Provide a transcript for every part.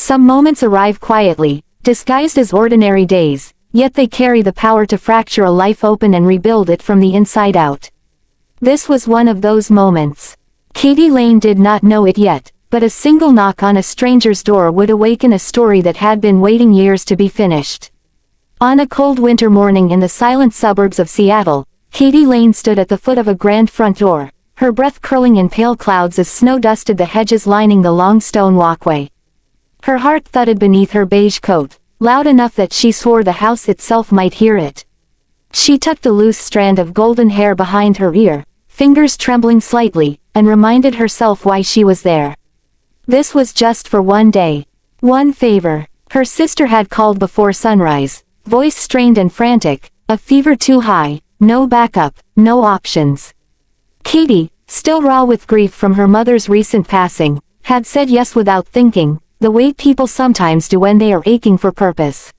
Some moments arrive quietly, disguised as ordinary days, yet they carry the power to fracture a life open and rebuild it from the inside out. This was one of those moments. Katie Lane did not know it yet, but a single knock on a stranger's door would awaken a story that had been waiting years to be finished. On a cold winter morning in the silent suburbs of Seattle, Katie Lane stood at the foot of a grand front door, her breath curling in pale clouds as snow dusted the hedges lining the long stone walkway. Her heart thudded beneath her beige coat, loud enough that she swore the house itself might hear it. She tucked a loose strand of golden hair behind her ear, fingers trembling slightly, and reminded herself why she was there. This was just for one day. One favor. Her sister had called before sunrise, voice strained and frantic, a fever too high, no backup, no options. Katie, still raw with grief from her mother's recent passing, had said yes without thinking, the way people sometimes do when they are aching for purpose.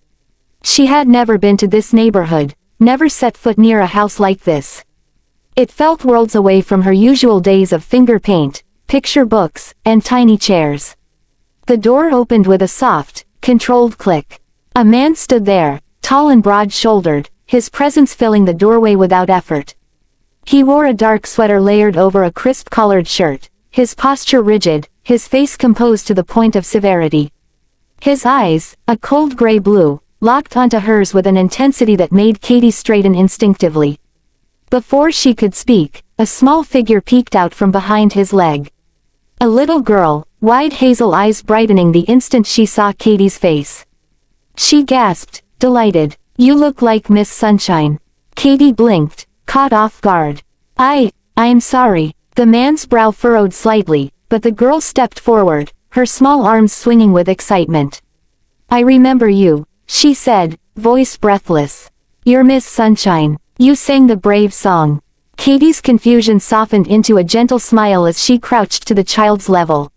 She had never been to this neighborhood, never set foot near a house like this. It felt worlds away from her usual days of finger paint, picture books, and tiny chairs. The door opened with a soft, controlled click. A man stood there, tall and broad-shouldered, his presence filling the doorway without effort. He wore a dark sweater layered over a crisp-collared shirt, his posture rigid, his face composed to the point of severity. His eyes, a cold gray blue, locked onto hers with an intensity that made Katie straighten instinctively. Before she could speak, a small figure peeked out from behind his leg. A little girl, wide hazel eyes brightening the instant she saw Katie's face. She gasped, delighted. "You look like Miss Sunshine." Katie blinked, caught off guard. I'm sorry." The man's brow furrowed slightly, but the girl stepped forward, her small arms swinging with excitement. "I remember you," she said, voice breathless. "You're Miss Sunshine. You sang the brave song." Katie's confusion softened into a gentle smile as she crouched to the child's level.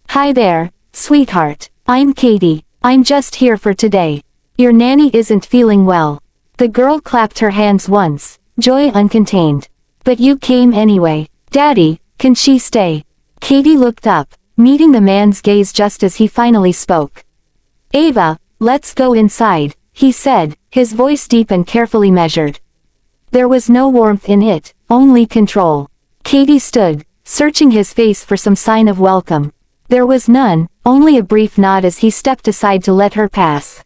"Hi there, sweetheart. I'm Katie. I'm just here for today. Your nanny isn't feeling well." The girl clapped her hands once, joy uncontained. "But you came anyway. Daddy, can she stay?" Katie looked up, meeting the man's gaze just as he finally spoke. "Ava, let's go inside," he said, his voice deep and carefully measured. There was no warmth in it, only control. Katie stood, searching his face for some sign of welcome. There was none, only a brief nod as he stepped aside to let her pass.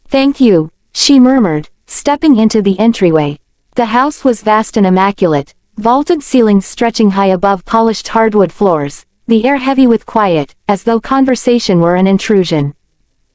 "Thank you," she murmured, stepping into the entryway. The house was vast and immaculate, vaulted ceilings stretching high above polished hardwood floors, the air heavy with quiet, as though conversation were an intrusion.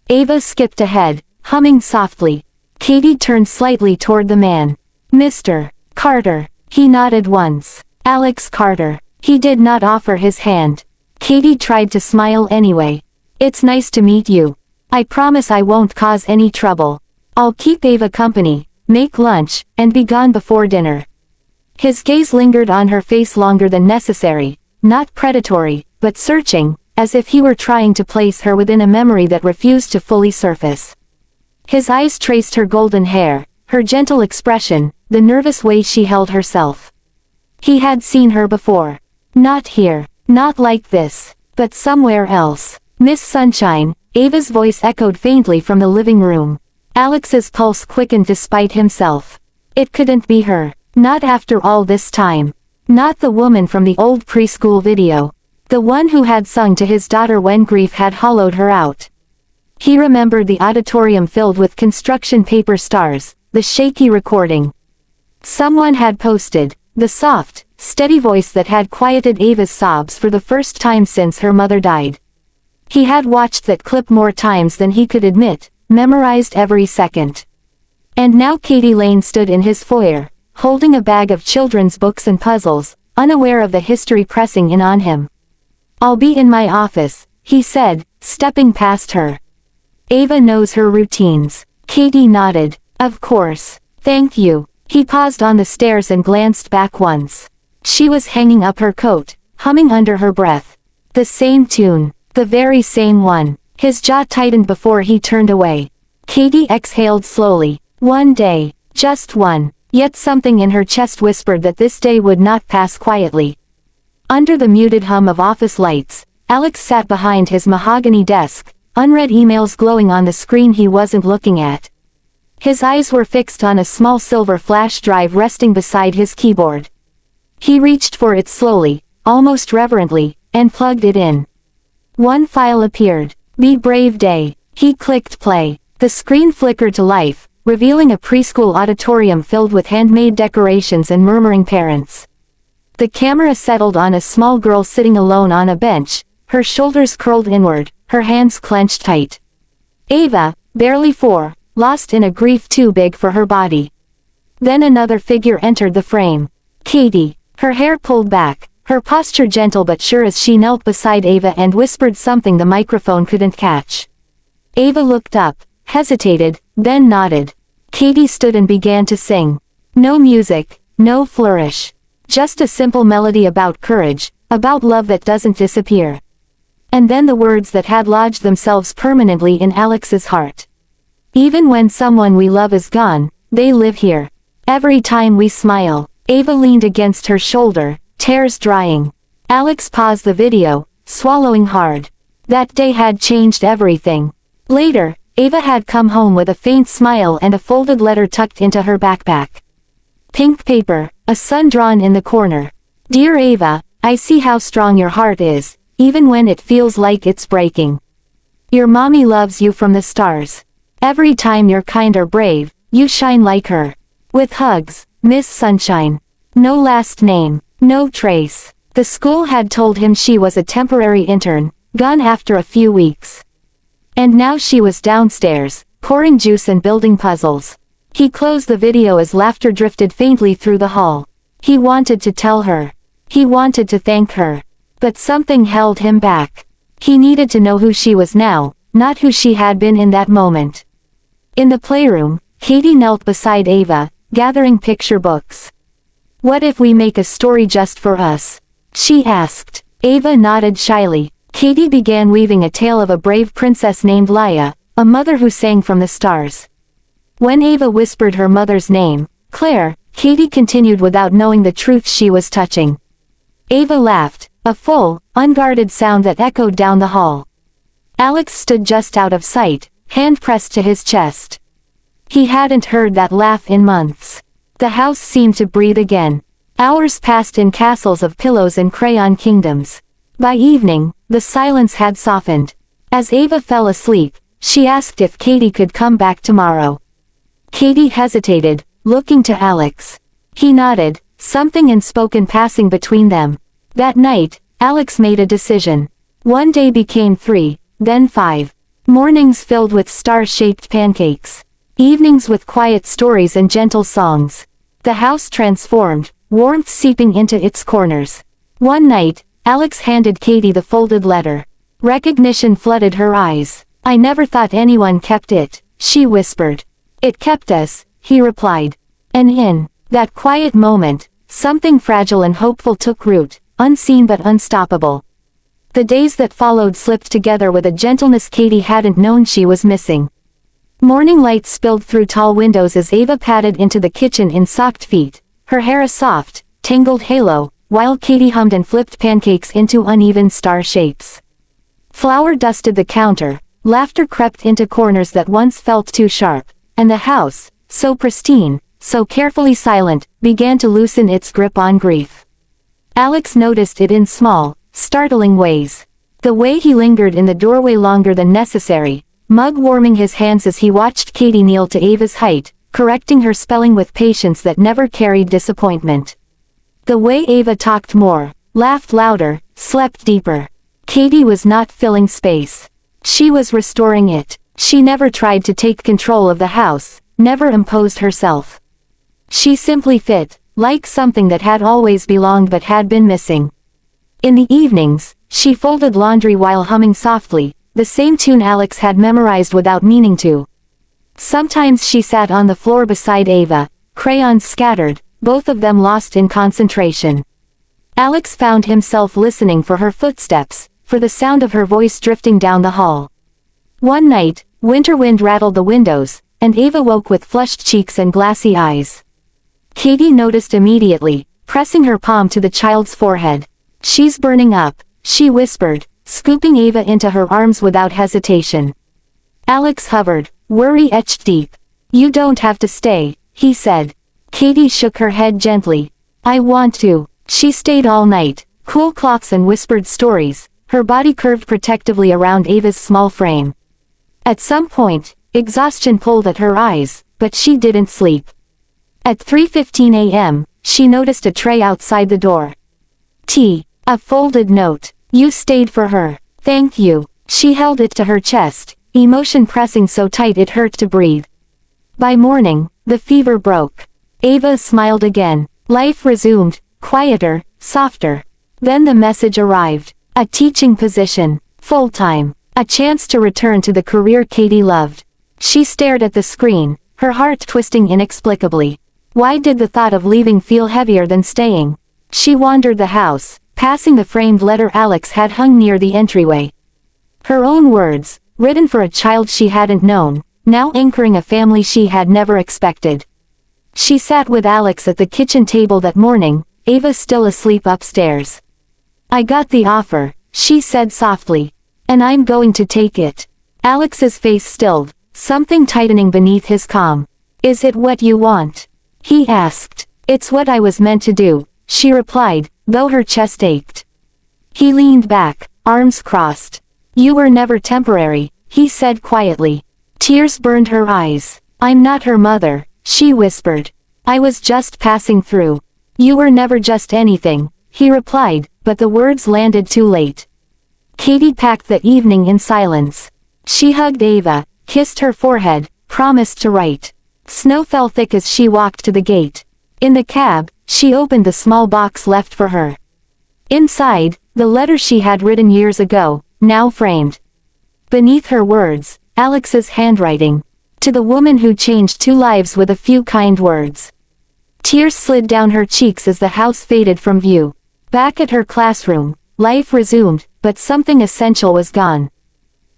Ava skipped ahead, humming softly. Katie turned slightly toward the man. "Mr. Carter." He nodded once. "Alex Carter." He did not offer his hand. Katie tried to smile anyway. "It's nice to meet you. I promise I won't cause any trouble. I'll keep Ava company, make lunch, and be gone before dinner." His gaze lingered on her face longer than necessary, not predatory, but searching, as if he were trying to place her within a memory that refused to fully surface. His eyes traced her golden hair, her gentle expression, the nervous way she held herself. He had seen her before. Not here, not like this, but somewhere else. "Miss Sunshine," Ava's voice echoed faintly from the living room. Alex's pulse quickened despite himself. It couldn't be her. Not after all this time. Not the woman from the old preschool video. The one who had sung to his daughter when grief had hollowed her out. He remembered the auditorium filled with construction paper stars, the shaky recording. Someone had posted, the soft, steady voice that had quieted Ava's sobs for the first time since her mother died. He had watched that clip more times than he could admit, memorized every second. And now Katie Lane stood in his foyer, holding a bag of children's books and puzzles, unaware of the history pressing in on him. "I'll be in my office," he said, stepping past her. "Ava knows her routines." Katie nodded. "Of course. Thank you." He paused on the stairs and glanced back once. She was hanging up her coat, humming under her breath. The same tune. The very same one. His jaw tightened before he turned away. Katie exhaled slowly. One day. Just one. Yet something in her chest whispered that this day would not pass quietly. Under the muted hum of office lights, Alex sat behind his mahogany desk, unread emails glowing on the screen he wasn't looking at. His eyes were fixed on a small silver flash drive resting beside his keyboard. He reached for it slowly, almost reverently, and plugged it in. One file appeared. Be Brave Day. He clicked play. The screen flickered to life, revealing a preschool auditorium filled with handmade decorations and murmuring parents. The camera settled on a small girl sitting alone on a bench, her shoulders curled inward, her hands clenched tight. Ava, barely 4, lost in a grief too big for her body. Then another figure entered the frame. Katie, her hair pulled back, her posture gentle but sure as she knelt beside Ava and whispered something the microphone couldn't catch. Ava looked up, hesitated, then nodded. Katie stood and began to sing. No music, no flourish. Just a simple melody about courage, about love that doesn't disappear. And then the words that had lodged themselves permanently in Alex's heart. Even when someone we love is gone, they live here. Every time we smile. Ava leaned against her shoulder, tears drying. Alex paused the video, swallowing hard. That day had changed everything. Later, Ava had come home with a faint smile and a folded letter tucked into her backpack. Pink paper, a sun drawn in the corner. Dear Ava, I see how strong your heart is, even when it feels like it's breaking. Your mommy loves you from the stars. Every time you're kind or brave, you shine like her. With hugs, Miss Sunshine. No last name, no trace. The school had told him she was a temporary intern, gone after a few weeks. And now she was downstairs, pouring juice and building puzzles. He closed the video as laughter drifted faintly through the hall. He wanted to tell her. He wanted to thank her. But something held him back. He needed to know who she was now, not who she had been in that moment. In the playroom, Katie knelt beside Ava, gathering picture books. What if we make a story just for us? She asked. Ava nodded shyly. Katie began weaving a tale of a brave princess named Laia, a mother who sang from the stars. When Ava whispered her mother's name, Claire, Katie continued without knowing the truth she was touching. Ava laughed, a full, unguarded sound that echoed down the hall. Alex stood just out of sight, hand pressed to his chest. He hadn't heard that laugh in months. The house seemed to breathe again. Hours passed in castles of pillows and crayon kingdoms. By evening, the silence had softened. As Ava fell asleep, she asked if Katie could come back tomorrow. Katie hesitated, looking to Alex. He nodded, something unspoken passing between them. That night, Alex made a decision. One day became 3, then 5. Mornings filled with star-shaped pancakes. Evenings with quiet stories and gentle songs. The house transformed, warmth seeping into its corners. One night, Alex handed Katie the folded letter. Recognition flooded her eyes. I never thought anyone kept it, she whispered. It kept us, he replied. And in that quiet moment, something fragile and hopeful took root, unseen but unstoppable. The days that followed slipped together with a gentleness Katie hadn't known she was missing. Morning light spilled through tall windows as Ava padded into the kitchen in socked feet, her hair a soft, tangled halo, while Katie hummed and flipped pancakes into uneven star shapes. Flour dusted the counter, laughter crept into corners that once felt too sharp, and the house, so pristine, so carefully silent, began to loosen its grip on grief. Alex noticed it in small, startling ways. The way he lingered in the doorway longer than necessary, mug warming his hands as he watched Katie kneel to Ava's height, correcting her spelling with patience that never carried disappointment. The way Ava talked more, laughed louder, slept deeper. Katie was not filling space. She was restoring it. She never tried to take control of the house, never imposed herself. She simply fit, like something that had always belonged but had been missing. In the evenings, she folded laundry while humming softly, the same tune Alex had memorized without meaning to. Sometimes she sat on the floor beside Ava, crayons scattered, both of them lost in concentration. Alex found himself listening for her footsteps, for the sound of her voice drifting down the hall. One night, winter wind rattled the windows, and Ava woke with flushed cheeks and glassy eyes. Katie noticed immediately, pressing her palm to the child's forehead. She's burning up, she whispered, scooping Ava into her arms without hesitation. Alex hovered, worry etched deep. "You don't have to stay," he said. Katie shook her head gently. "I want to." She stayed all night, cool cloths and whispered stories, her body curved protectively around Ava's small frame. At some point, exhaustion pulled at her eyes, but she didn't sleep. At 3:15 a.m., she noticed a tray outside the door. "Tea." A folded note. "You stayed for her. Thank you." She held it to her chest, emotion pressing so tight it hurt to breathe. By morning, the fever broke. Ava smiled again. Life resumed, quieter, softer. Then the message arrived. A teaching position. Full-time. A chance to return to the career Katie loved. She stared at the screen, her heart twisting inexplicably. Why did the thought of leaving feel heavier than staying? She wandered the house, passing the framed letter Alex had hung near the entryway. Her own words, written for a child she hadn't known, now anchoring a family she had never expected. She sat with Alex at the kitchen table that morning, Ava still asleep upstairs. "I got the offer," she said softly. "And I'm going to take it." Alex's face stilled, something tightening beneath his calm. "Is it what you want?" he asked. "It's what I was meant to do," she replied, though her chest ached. He leaned back, arms crossed. "You were never temporary," he said quietly. Tears burned her eyes. "I'm not her mother," she whispered. "I was just passing through." "You were never just anything," he replied, but the words landed too late. Katie packed the evening in silence. She hugged Ava, kissed her forehead, promised to write. Snow fell thick as she walked to the gate. In the cab, she opened the small box left for her. Inside, the letter she had written years ago, now framed. Beneath her words, Alex's handwriting. "To the woman who changed 2 lives with a few kind words." Tears slid down her cheeks as the house faded from view. Back at her classroom, life resumed, but something essential was gone.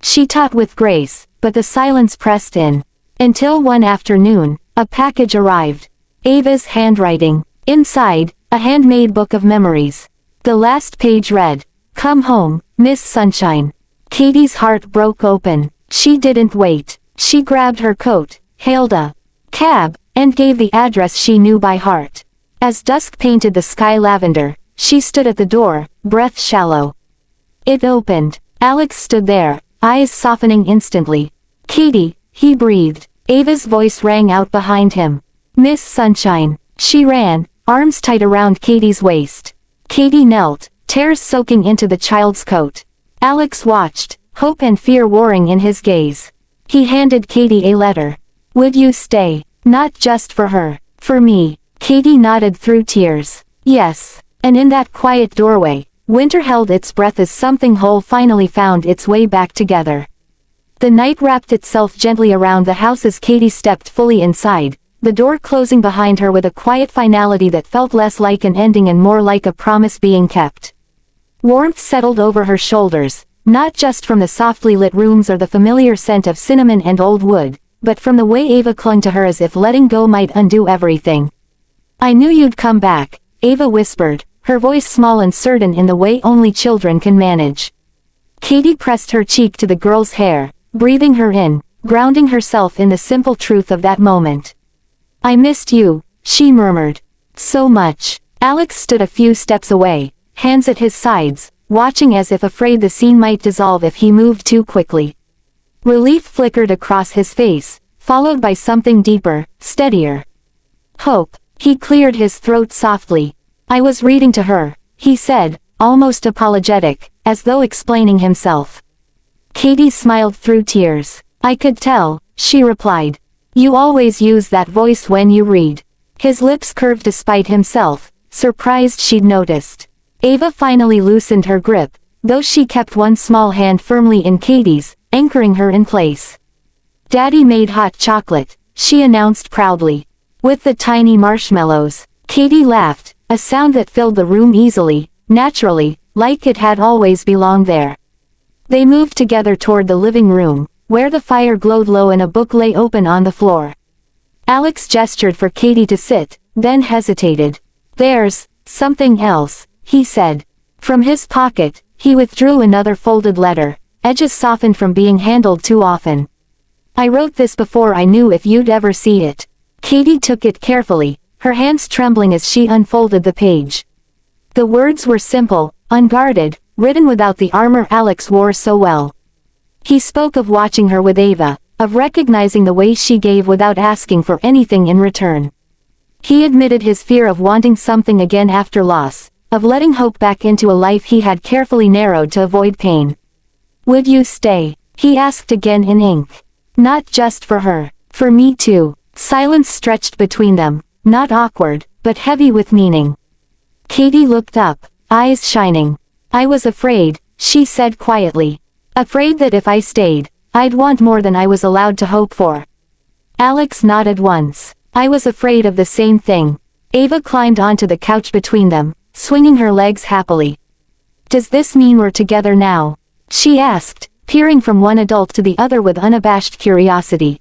She taught with grace, but the silence pressed in. Until one afternoon, a package arrived. Ava's handwriting. Inside, a handmade book of memories. The last page read, "Come home, Miss Sunshine." Katie's heart broke open. She didn't wait. She grabbed her coat, hailed a cab, and gave the address she knew by heart. As dusk painted the sky lavender, she stood at the door, breath shallow. It opened. Alex stood there, eyes softening instantly. "Katie," he breathed. Ava's voice rang out behind him. "Miss Sunshine." She ran, arms tight around Katie's waist. Katie knelt, tears soaking into the child's coat. Alex watched, hope and fear warring in his gaze. He handed Katie a letter. "Would you stay? Not just for her. For me." Katie nodded through tears. "Yes." And in that quiet doorway, winter held its breath as something whole finally found its way back together. The night wrapped itself gently around the house as Katie stepped fully inside, the door closing behind her with a quiet finality that felt less like an ending and more like a promise being kept. Warmth settled over her shoulders, not just from the softly lit rooms or the familiar scent of cinnamon and old wood, but from the way Ava clung to her as if letting go might undo everything. "I knew you'd come back," Ava whispered, her voice small and certain in the way only children can manage. Katie pressed her cheek to the girl's hair, breathing her in, grounding herself in the simple truth of that moment. "I missed you," she murmured. "So much." Alex stood a few steps away, hands at his sides, watching as if afraid the scene might dissolve if he moved too quickly. Relief flickered across his face, followed by something deeper, steadier. "Hope." He cleared his throat softly. "I was reading to her," he said, almost apologetic, as though explaining himself. Katie smiled through tears. "I could tell," she replied. "You always use that voice when you read." His lips curved despite himself, surprised she'd noticed. Ava finally loosened her grip, though she kept one small hand firmly in Katie's, anchoring her in place. "Daddy made hot chocolate," she announced proudly. "With the tiny marshmallows." Katie laughed, a sound that filled the room easily, naturally, like it had always belonged there. They moved together toward the living room, where the fire glowed low and a book lay open on the floor. Alex gestured for Katie to sit, then hesitated. "There's something else," he said. From his pocket, He withdrew another folded letter, edges softened from being handled too often. I wrote this before I knew if you'd ever see it. Katie took it carefully, her hands trembling as she unfolded the page. The words were simple, unguarded, written without the armor Alex wore so well. He spoke of watching her with Ava, of recognizing the way she gave without asking for anything in return. He admitted his fear of wanting something again after loss, of letting hope back into a life he had carefully narrowed to avoid pain. Would you stay? He asked again in ink. Not just for her, for me too. Silence stretched between them, not awkward, but heavy with meaning. Katie looked up, eyes shining. I was afraid, she said quietly. Afraid that if I stayed, I'd want more than I was allowed to hope for. Alex nodded once. I was afraid of the same thing. Ava climbed onto the couch between them, swinging her legs happily. Does this mean we're together now? She asked, peering from one adult to the other with unabashed curiosity.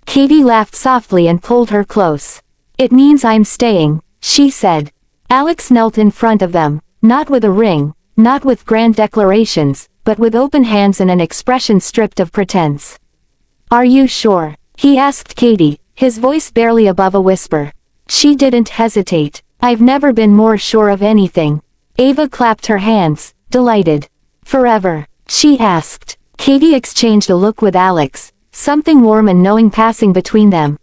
Katie laughed softly and pulled her close. It means I'm staying, she said. Alex knelt in front of them, not with a ring, not with grand declarations, but with open hands and an expression stripped of pretense. Are you sure? He asked Katie, his voice barely above a whisper. She didn't hesitate. I've never been more sure of anything. Ava clapped her hands, delighted. Forever? She asked. Katie exchanged a look with Alex, something warm and knowing passing between them.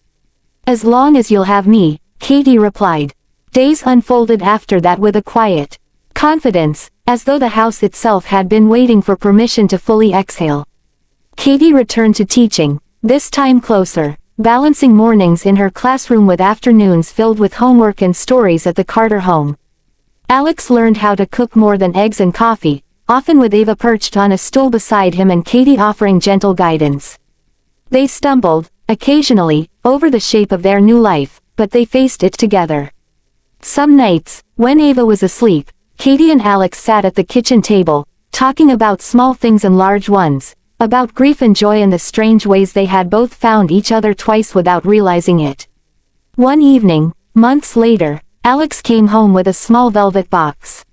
As long as you'll have me, Katie replied. Days unfolded after that with a quiet confidence, as though the house itself had been waiting for permission to fully exhale. Katie returned to teaching, this time closer, balancing mornings in her classroom with afternoons filled with homework and stories at the Carter home. Alex learned how to cook more than eggs and coffee, often with Ava perched on a stool beside him and Katie offering gentle guidance. They stumbled, occasionally, over the shape of their new life, but they faced it together. Some nights, when Ava was asleep, Katie and Alex sat at the kitchen table, talking about small things and large ones, about grief and joy and the strange ways they had both found each other twice without realizing it. One evening, months later, Alex came home with a small velvet box.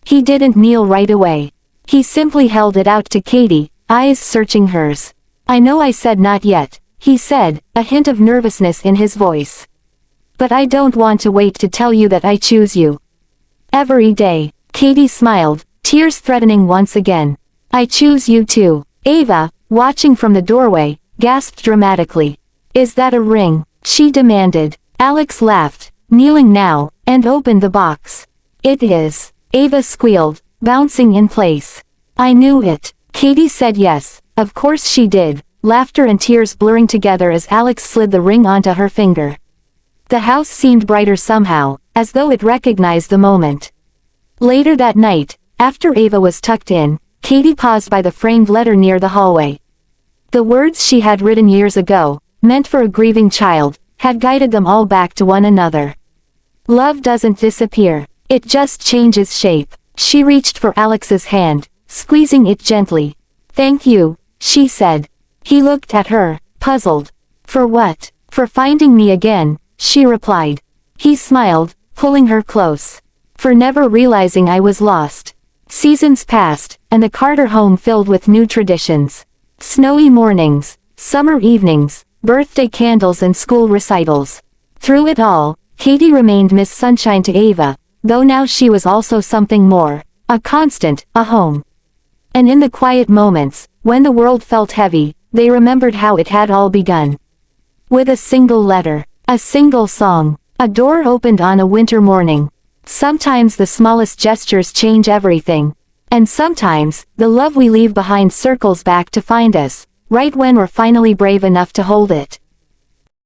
He didn't kneel right away. He simply held it out to Katie, eyes searching hers. I know I said not yet, he said, a hint of nervousness in his voice. But I don't want to wait to tell you that I choose you. Every day, Katie smiled, tears threatening once again. I choose you too. Ava, watching from the doorway, gasped dramatically. Is that a ring? She demanded. Alex laughed, kneeling now, and opened the box. It is. Ava squealed, bouncing in place. I knew it. Katie said yes, of course she did, laughter and tears blurring together as Alex slid the ring onto her finger. The house seemed brighter somehow, as though it recognized the moment. Later that night, after Ava was tucked in, Katie paused by the framed letter near the hallway. The words she had written years ago, meant for a grieving child, had guided them all back to one another. Love doesn't disappear, it just changes shape. She reached for Alex's hand, squeezing it gently. Thank you, she said. He looked at her, puzzled. For what? For finding me again, she replied. He smiled, pulling her close. For never realizing I was lost. Seasons passed, and the Carter home filled with new traditions. Snowy mornings, summer evenings, birthday candles and school recitals. Through it all, Katie remained Miss Sunshine to Ava, though now she was also something more. A constant, a home. And in the quiet moments, when the world felt heavy, they remembered how it had all begun. With a single letter, a single song, a door opened on a winter morning. Sometimes the smallest gestures change everything. And sometimes, the love we leave behind circles back to find us, right when we're finally brave enough to hold it.